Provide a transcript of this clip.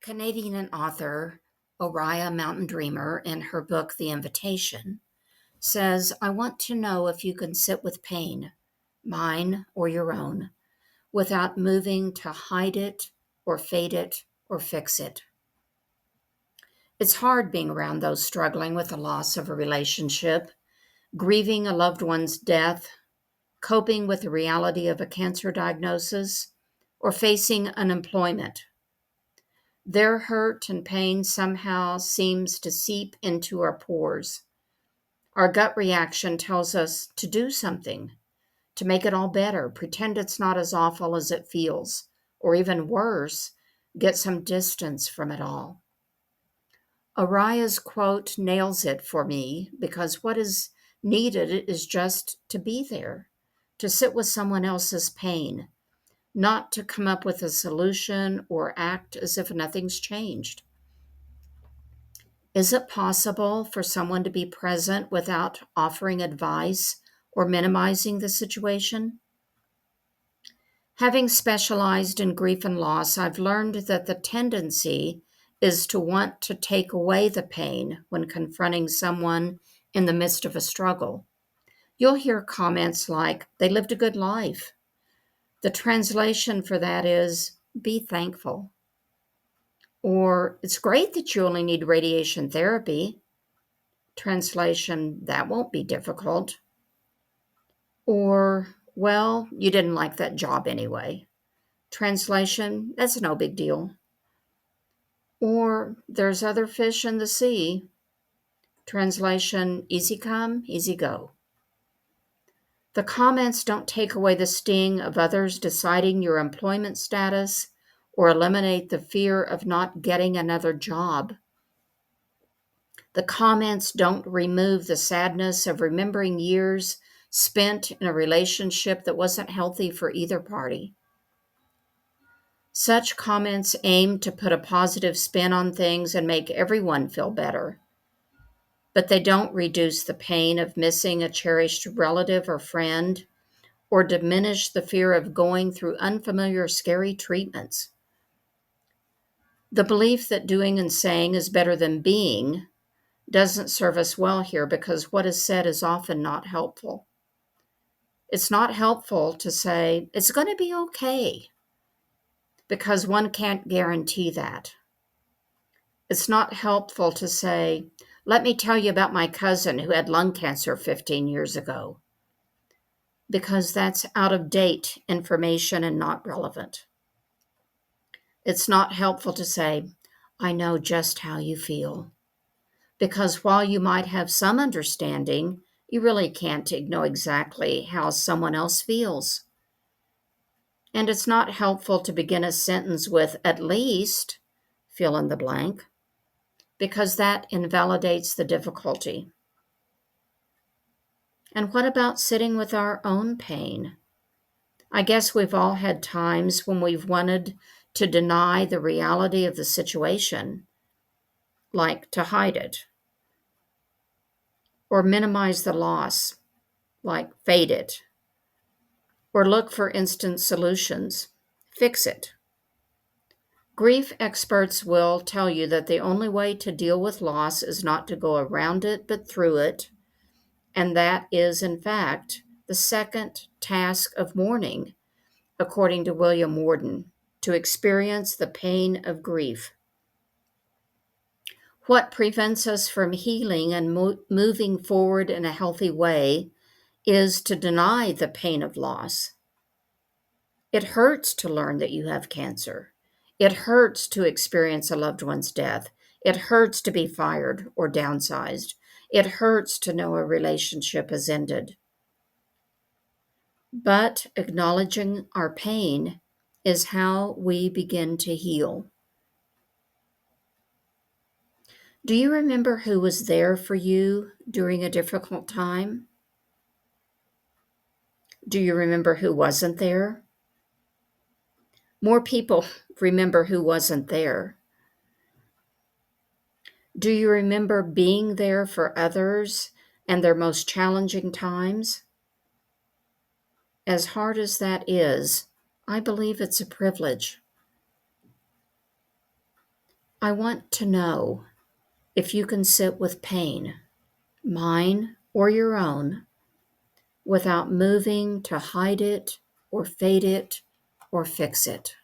Canadian author Oriah Mountain Dreamer, in her book The Invitation, says, I want to know if you can sit with pain, mine or your own, without moving to hide it or fade it or fix it. It's hard being around those struggling with the loss of a relationship, grieving a loved one's death, coping with the reality of a cancer diagnosis, or facing unemployment. Their hurt and pain somehow seems to seep into our pores. Our gut reaction tells us to do something, to make it all better, pretend it's not as awful as it feels, or even worse, get some distance from it all. Ariah's quote nails it for me because what is needed is just to be there, to sit with someone else's pain, not to come up with a solution or act as if nothing's changed. Is it possible for someone to be present without offering advice or minimizing the situation? Having specialized in grief and loss, I've learned that the tendency is to want to take away the pain when confronting someone in the midst of a struggle. You'll hear comments like, they lived a good life. The translation for that is, be thankful. Or, it's great that you only need radiation therapy. Translation, that won't be difficult. Or, well, you didn't like that job anyway. Translation, that's no big deal. Or, there's other fish in the sea. Translation, easy come, easy go. The comments don't take away the sting of others deciding your employment status or eliminate the fear of not getting another job. The comments don't remove the sadness of remembering years spent in a relationship that wasn't healthy for either party. Such comments aim to put a positive spin on things and make everyone feel better, but they don't reduce the pain of missing a cherished relative or friend or diminish the fear of going through unfamiliar, scary treatments. The belief that doing and saying is better than being doesn't serve us well here because what is said is often not helpful. It's not helpful to say, it's going to be okay, because one can't guarantee that. It's not helpful to say, let me tell you about my cousin who had lung cancer 15 years ago, because that's out of date information and not relevant. It's not helpful to say, I know just how you feel, because while you might have some understanding, you really can't know exactly how someone else feels. And it's not helpful to begin a sentence with at least fill in the blank, because that invalidates the difficulty. And what about sitting with our own pain? I guess we've all had times when we've wanted to deny the reality of the situation, like to hide it, or minimize the loss, like fade it, or look for instant solutions, fix it. Grief experts will tell you that the only way to deal with loss is not to go around it, but through it. And that is, in fact, the second task of mourning, according to William Worden, to experience the pain of grief. What prevents us from healing and moving forward in a healthy way is to deny the pain of loss. It hurts to learn that you have cancer. It hurts to experience a loved one's death. It hurts to be fired or downsized. It hurts to know a relationship has ended. But acknowledging our pain is how we begin to heal. Do you remember who was there for you during a difficult time? Do you remember who wasn't there? More people remember who wasn't there. Do you remember being there for others and their most challenging times? As hard as that is, I believe it's a privilege. I want to know if you can sit with pain, mine or your own, without moving to hide it or fade it or fix it.